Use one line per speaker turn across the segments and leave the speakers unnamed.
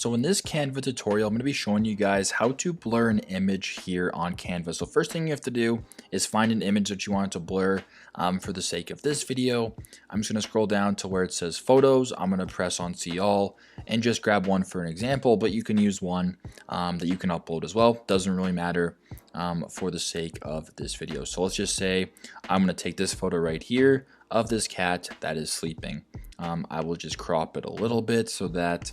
So in this Canva tutorial, I'm going to be showing you guys how to blur an image here on Canva. So first thing you have to do is find an image that you want to blur. For the sake of this video, I'm just going to scroll down to where it says photos. I'm going to press on see all and just grab one for an example, but you can use one that you can upload as well. Doesn't really matter for the sake of this video. So let's just say I'm going to take this photo right here of this cat that is sleeping. I will just crop it a little bit so that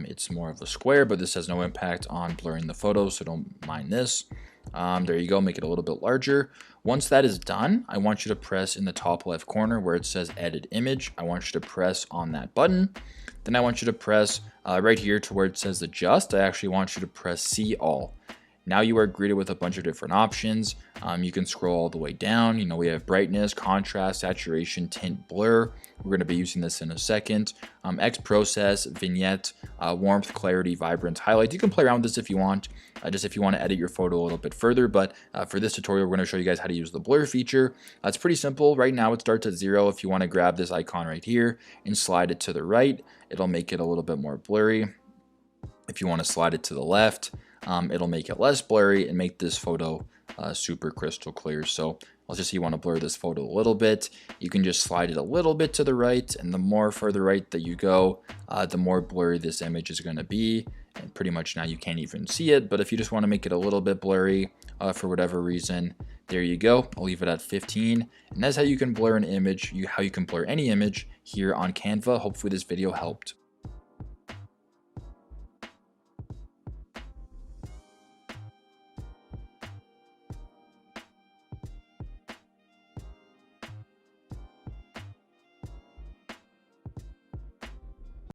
it's more of a square, but this has no impact on blurring the photo, so don't mind this. There you go, make it a little bit larger. Once that is done, I want you to press in the top left corner where it says edit image. I want you to press on that button. Then I want you to press right here to where it says adjust. I actually want you to press see all. Now you are greeted with a bunch of different options. You can scroll all the way down. We have brightness, contrast, saturation, tint, blur. We're going to be using this in a second. X process, vignette, warmth, clarity, vibrance, highlights. You can play around with this if you want, just if you want to edit your photo a little bit further. But for this tutorial, we're going to show you guys how to use the blur feature. It's pretty simple. Right now it starts at 0. If you want to grab this icon right here and slide it to the right, it'll make it a little bit more blurry. If you want to slide it to the left, it'll make it less blurry and make this photo super crystal clear. So let's just say you want to blur this photo a little bit. You can just slide it a little bit to the right, and the more further right that you go, the more blurry this image is going to be. And pretty much now you can't even see it, but if you just want to make it a little bit blurry for whatever reason, there you go. I'll leave it at 15. And that's how you can blur an image, how you can blur any image here on Canva. Hopefully this video helped.